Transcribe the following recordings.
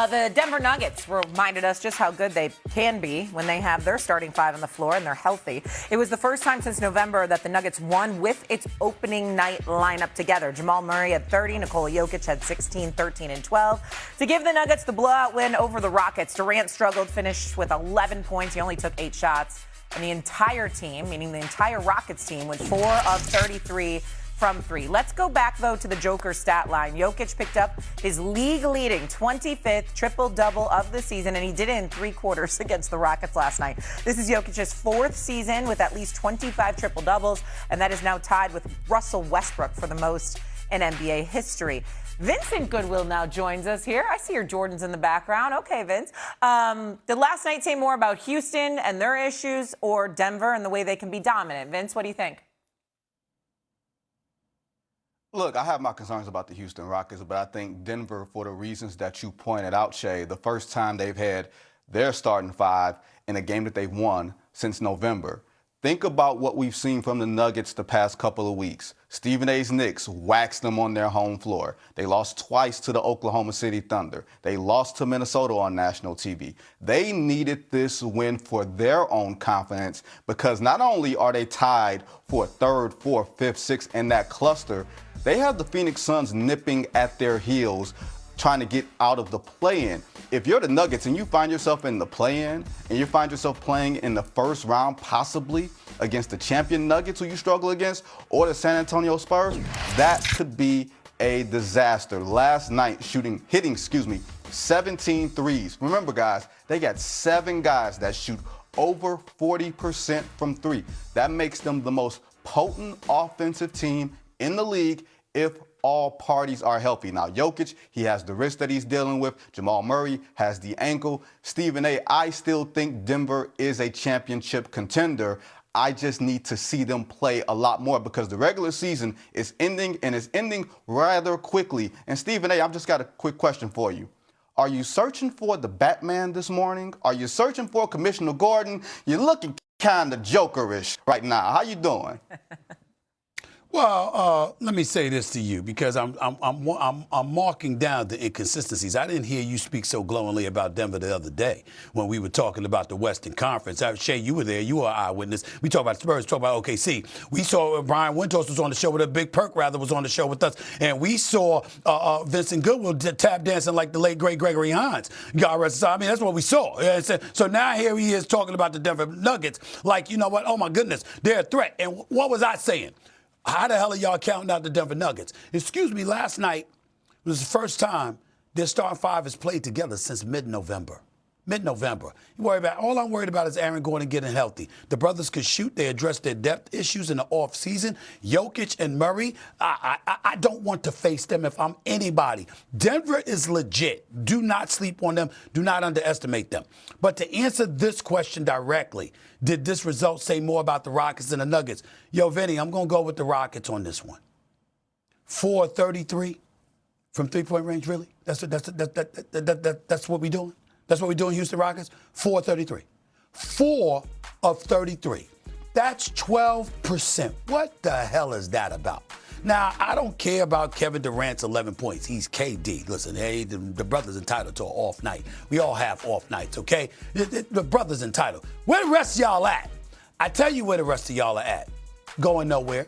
The Denver Nuggets reminded us just how good they can be when they have their starting five on the floor and they're healthy. It was the first time since November that the Nuggets won with its opening night lineup together. Jamal Murray had 30, Nikola Jokic had 16, 13, and 12. To give the Nuggets the blowout win over the Rockets, Durant struggled, finished with 11 points. He only took 8 shots. And the entire team, meaning the entire Rockets team, went 4 of 33 from 3. Let's go back, though, to the Joker stat line. Jokic picked up his league-leading 25th triple-double of the season, and he did it in 3 quarters against the Rockets last night. This is Jokic's 4th season with at least 25 triple-doubles, and that is now tied with Russell Westbrook for the most in NBA history. Vincent Goodwill now joins us here. I see your Jordans in the background. Okay, Vince. Did last night say more about Houston and their issues or Denver and the way they can be dominant? Vince, what do you think? Look, I have my concerns about the Houston Rockets, but I think Denver, for the reasons that you pointed out, Shay, the first time they've had their starting five in a game that they've won since November. Think about what we've seen from the Nuggets the past couple of weeks. Stephen A's Knicks waxed them on their home floor. They lost twice to the Oklahoma City Thunder. They lost to Minnesota on national TV. They needed this win for their own confidence because not only are they tied for 3rd, 4th, 5th, 6th in that cluster, they have the Phoenix Suns nipping at their heels trying to get out of the play-in. If you're the Nuggets and you find yourself in the play-in and you find yourself playing in the first round possibly against the champion Nuggets who you struggle against or the San Antonio Spurs, that could be a disaster. Last night hitting 17 threes. Remember, guys, they got 7 guys that shoot over 40% from 3. That makes them the most potent offensive team in the league if all parties are healthy. Now, Jokic, he has the wrist that he's dealing with. Jamal Murray has the ankle. Stephen A, I still think Denver is a championship contender. I just need to see them play a lot more because the regular season is ending and it's ending rather quickly. And Stephen A, I've just got a quick question for you. Are you searching for the Batman this morning? Are you searching for Commissioner Gordon? You're looking kind of jokerish right now. How you doing? Well, let me say this to you because I'm marking down the inconsistencies. I didn't hear you speak so glowingly about Denver the other day when we were talking about the Western Conference. Shay, you were there. You were an eyewitness. We talked about Spurs, talked about OKC. We saw Brian Windhorst was on the show with us. Big Perk, rather, was on the show with us. And we saw Vincent Goodwill tap dancing like the late, great Gregory Hines. God rest his soul. I mean, that's what we saw. So now here he is talking about the Denver Nuggets like, you know what? Oh, my goodness, they're a threat. And what was I saying? How the hell are y'all counting out the Denver Nuggets? Excuse me, last night was the first time their starting five has played together since mid-November. All I'm worried about is Aaron Gordon getting healthy. The brothers could shoot. They addressed their depth issues in the offseason. Jokic and Murray, I don't want to face them if I'm anybody. Denver is legit. Do not sleep on them. Do not underestimate them. But to answer this question directly, did this result say more about the Rockets than the Nuggets? Yo, Vinny, I'm going to go with the Rockets on this one. 4-33 from three-point range, really? That's what we're doing? That's what we're doing, Houston Rockets? 4-33. 4 of 33. That's 12%. What the hell is that about? Now, I don't care about Kevin Durant's 11 points. He's KD. Listen, hey, the brother's entitled to an off night. We all have off nights, okay? The brother's entitled. Where the rest of y'all at? I tell you where the rest of y'all are at. Going nowhere.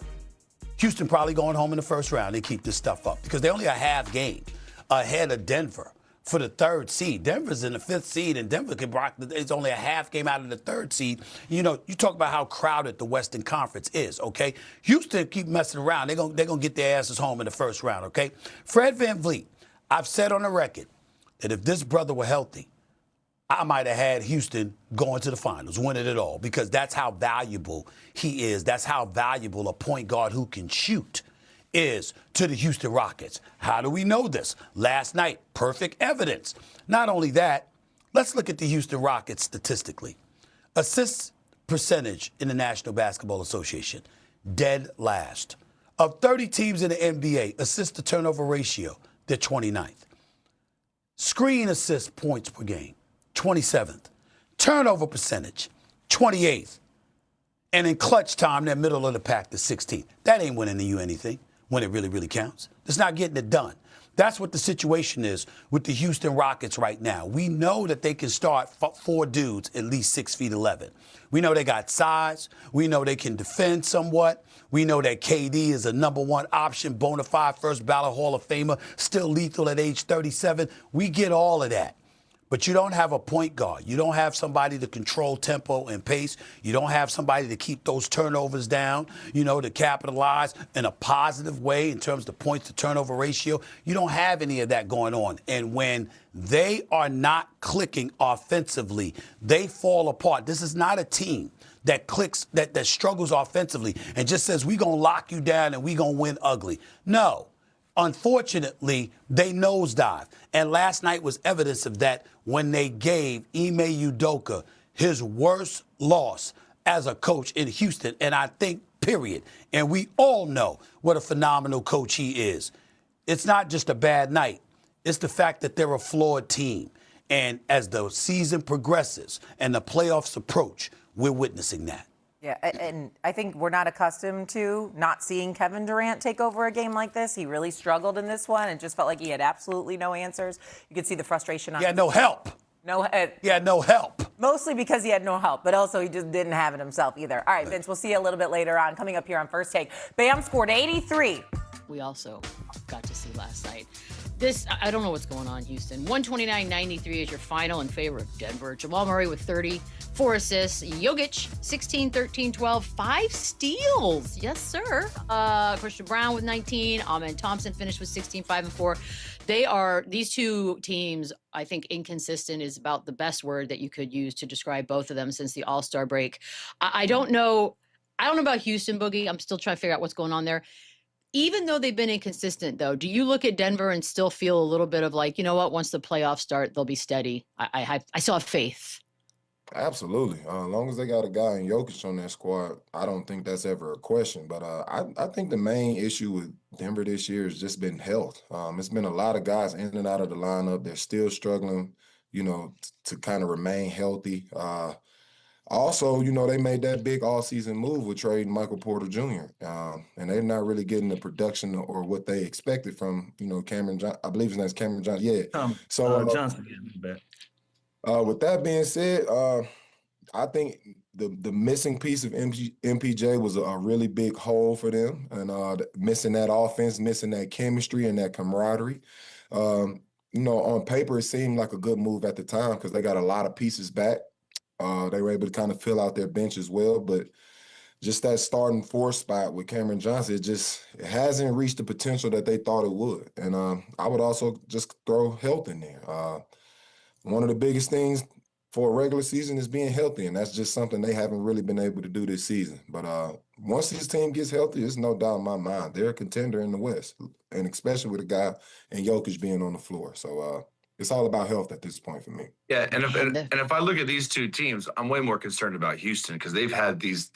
Houston probably going home in the first round. They keep this stuff up because they only a half game ahead of Denver for the 3rd seed. Denver's in the 5th seed, and Denver can rock. It's only a half game out of the 3rd seed. You know, you talk about how crowded the Western Conference is, okay? Houston keep messing around. They're gonna get their asses home in the first round, okay? Fred VanVleet, I've said on the record that if this brother were healthy, I might have had Houston going to the finals, winning it all, because that's how valuable he is. That's how valuable a point guard who can shoot is to the Houston Rockets. How do we know this? Last night, perfect evidence. Not only that, let's look at the Houston Rockets statistically. Assist percentage in the National Basketball Association, dead last. Of 30 teams in the NBA, assist to turnover ratio, they're 29th. Screen assist points per game, 27th. Turnover percentage, 28th. And in clutch time, they're middle of the pack, the 16th. That ain't winning you anything when it really, really counts. It's not getting it done. That's what the situation is with the Houston Rockets right now. We know that they can start 4 dudes at least 6'11". We know they got size. We know they can defend somewhat. We know that KD is a #1 option, bona fide first ballot Hall of Famer, still lethal at age 37. We get all of that. But you don't have a point guard. You don't have somebody to control tempo and pace. You don't have somebody to keep those turnovers down, to capitalize in a positive way in terms of the points to turnover ratio. You don't have any of that going on. And when they are not clicking offensively, they fall apart. This is not a team that clicks, that struggles offensively and just says, we're going to lock you down and we're going to win ugly. No. Unfortunately, they nosedive. And last night was evidence of that when they gave Ime Udoka his worst loss as a coach in Houston, and I think, period. And we all know what a phenomenal coach he is. It's not just a bad night. It's the fact that they're a flawed team. And as the season progresses and the playoffs approach, we're witnessing that. Yeah, and I think we're not accustomed to not seeing Kevin Durant take over a game like this. He really struggled in this one and just felt like he had absolutely no answers. You could see the frustration on He had no help. He had no help. Mostly because he had no help, but also he just didn't have it himself either. All right, Vince, we'll see you a little bit later on. Coming up here on First Take, Bam scored 83. We also got to see last night. I don't know what's going on, Houston. 129-93 is your final in favor of Denver. Jamal Murray with 30, 4 assists. Jokic, 16, 13, 12, 5 steals. Yes, sir. Christian Brown with 19. Amen Thompson finished with 16, 5, and 4. These two teams, I think inconsistent is about the best word that you could use to describe both of them since the All-Star break. I don't know about Houston, Boogie. I'm still trying to figure out what's going on there. Even though they've been inconsistent, though, do you look at Denver and still feel a little bit of like, you know what, once the playoffs start, they'll be steady? I still have faith. Absolutely. As long as they got a guy in Jokic on that squad, I don't think that's ever a question. But I think the main issue with Denver this year has just been health. It's been a lot of guys in and out of the lineup. They're still struggling, to kind of remain healthy. Also, they made that big all-season move with trading Michael Porter Jr., and they're not really getting the production or what they expected from, Cameron Johnson. I believe his name's Cameron Johnson. Yeah. Johnson. With that being said, I think the missing piece of MPJ was a really big hole for them, and missing that offense, missing that chemistry and that camaraderie. On paper, it seemed like a good move at the time because they got a lot of pieces back. They were able to kind of fill out their bench as well, but just that starting 4 spot with Cameron Johnson, it hasn't reached the potential that they thought it would. And I would also just throw health in there. One of the biggest things for a regular season is being healthy, and that's just something they haven't really been able to do this season. But once this team gets healthy, there's no doubt in my mind they're a contender in the West, and especially with a guy and Jokic being on the floor. So it's all about health at this point for me. Yeah, and if I look at these two teams, I'm way more concerned about Houston because they've had these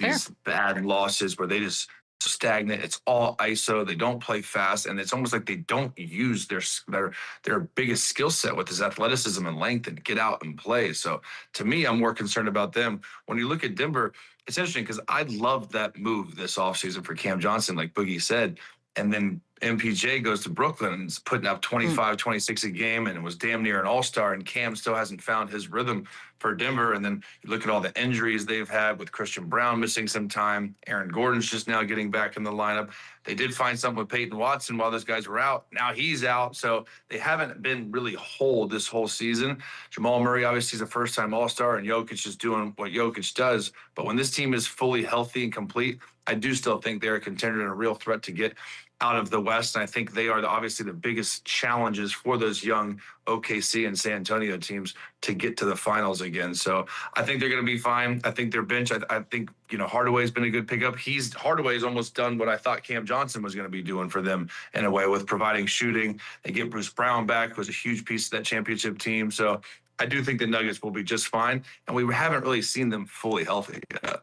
bad losses where they just stagnant. It's all ISO. They don't play fast, and it's almost like they don't use their biggest skill set with his athleticism and length and get out and play. So to me, I'm more concerned about them. When you look at Denver, it's interesting because I loved that move this offseason for Cam Johnson, like Boogie said, and then MPJ goes to Brooklyn and is putting up 25, 26 a game, and it was damn near an all-star, and Cam still hasn't found his rhythm for Denver. And then you look at all the injuries they've had with Christian Brown missing some time. Aaron Gordon's just now getting back in the lineup. They did find something with Peyton Watson while those guys were out. Now he's out, so they haven't been really whole this whole season. Jamal Murray obviously is a first-time all-star, and Jokic is doing what Jokic does. But when this team is fully healthy and complete, I do still think they're a contender and a real threat to get out of the West. And I think they are obviously the biggest challenges for those young OKC and San Antonio teams to get to the finals again. So I think they're going to be fine. I think their bench, I think, Hardaway's been a good pickup. Hardaway's almost done what I thought Cam Johnson was going to be doing for them in a way with providing shooting. They get Bruce Brown back, who was a huge piece of that championship team. So I do think the Nuggets will be just fine. And we haven't really seen them fully healthy yet.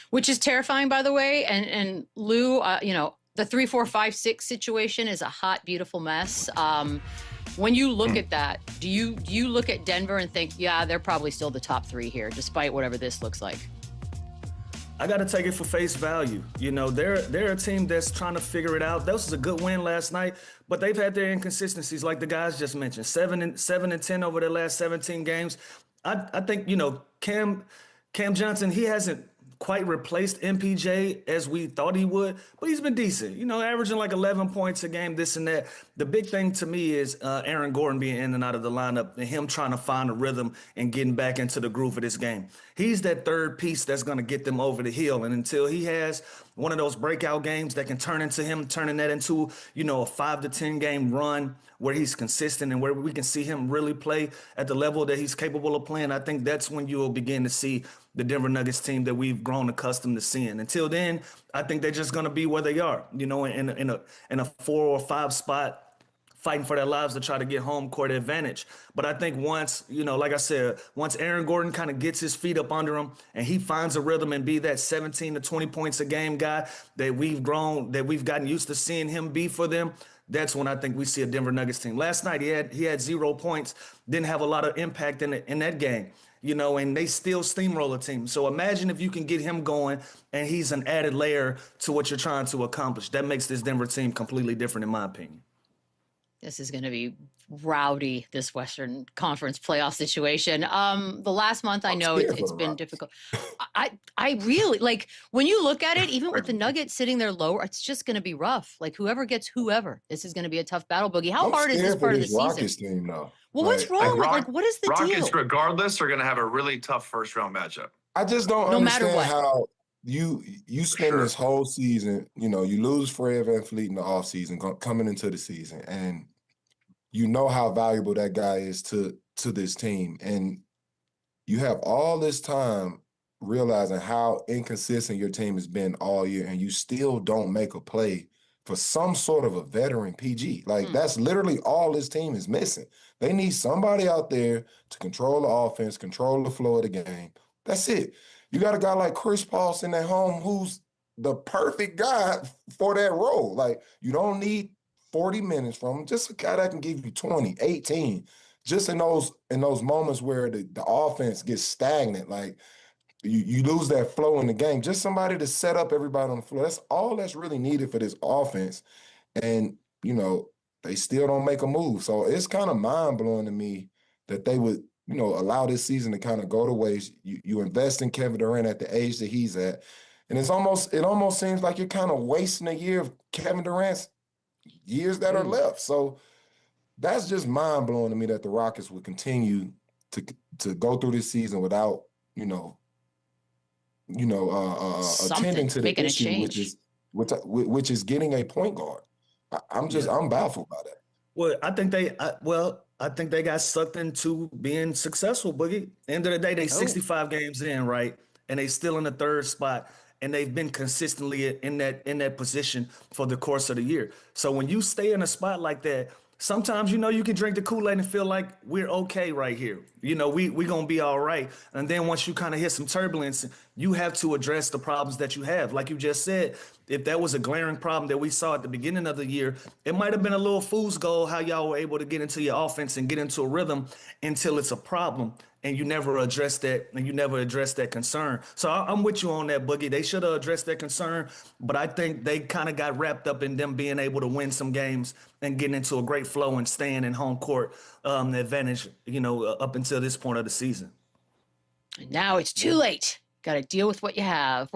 Which is terrifying, by the way. And Lou, the 3, 4, 5, 6 situation is a hot, beautiful mess. When you look at that, do you look at Denver and think, yeah, they're probably still the top 3 here, despite whatever this looks like? I got to take it for face value. You know, they're a team that's trying to figure it out. That was a good win last night, but they've had their inconsistencies, like the guys just mentioned. 7-10 over their last 17 games. I think, you know, Cam Johnson, he hasn't quite replaced MPJ as we thought he would, but he's been decent, you know, averaging like 11 points a game, this and that. The big thing to me is Aaron Gordon being in and out of the lineup and him trying to find a rhythm and getting back into the groove of this game. He's that third piece that's going to get them over the hill. And until he has one of those breakout games that can turn into him, turning that into, you know, a 5 to 10 game run where he's consistent and where we can see him really play at the level that he's capable of playing, I think that's when you will begin to see the Denver Nuggets team that we've grown accustomed to seeing. Until then, I think they're just going to be where they are, you know, in a 4 or 5 spot, fighting for their lives to try to get home court advantage. But I think once, you know, like I said, once Aaron Gordon kind of gets his feet up under him and he finds a rhythm and be that 17 to 20 points a game guy that we've gotten used to seeing him be for them, that's when I think we see a Denver Nuggets team. Last night he had 0 points, didn't have a lot of impact in that game, you know, and they still steamroll a team. So imagine if you can get him going and he's an added layer to what you're trying to accomplish. That makes this Denver team completely different in my opinion. This is going to be rowdy, this Western Conference playoff situation. The last month, I know it's been difficult. I really, like, when you look at it, even with the Nuggets sitting there lower, it's just going to be rough. Like, whoever gets whoever, this is going to be a tough battle, Boogie. How hard is this part of the Rockets season? Team, though. Well, what's wrong? Like, what is the Rockets, deal? regardless, are going to have a really tough first-round matchup. I just don't No matter understand what. how you spend this whole season, you know, you lose Fred VanVleet in the offseason, coming into the season, and you know how valuable that guy is to this team. And you have all this time realizing how inconsistent your team has been all year, and you still don't make a play for some sort of a veteran PG. Like, that's literally all this team is missing. They need somebody out there to control the offense, control the flow of the game. That's it. You got a guy like Chris Paul sitting at home who's the perfect guy for that role. Like, you don't need 40 minutes from him, just a guy that can give you 20, 18, just in those moments where the offense gets stagnant, like you lose that flow in the game, just somebody to set up everybody on the floor. That's all that's really needed for this offense. And, you know, they still don't make a move. So it's kind of mind-blowing to me that they would, you know, allow this season to kind of go to waste. You invest in Kevin Durant at the age that he's at, and it almost seems like you're kind of wasting a year of Kevin Durant's years that are left. So that's just mind-blowing to me that the Rockets would continue to go through this season without, attending to the issue, which is getting a point guard. I'm baffled by that. Well, I think they got sucked into being successful, Boogie. End of the day, they 65 games in, right? And they still in the 3rd spot. And they've been consistently in that position for the course of the year. So when you stay in a spot like that, sometimes, you know, you can drink the Kool-Aid and feel like we're okay right here. You know, we're going to be all right. And then once you kind of hit some turbulence, you have to address the problems that you have. Like you just said, if that was a glaring problem that we saw at the beginning of the year, it might have been a little fool's gold how y'all were able to get into your offense and get into a rhythm until it's a problem. And you never address that, and you never address that concern. So I'm with you on that, Boogie. They should have addressed that concern, but I think they kind of got wrapped up in them being able to win some games and getting into a great flow and staying in home court advantage, you know, up until this point of the season. Now it's too late. Got to deal with what you have.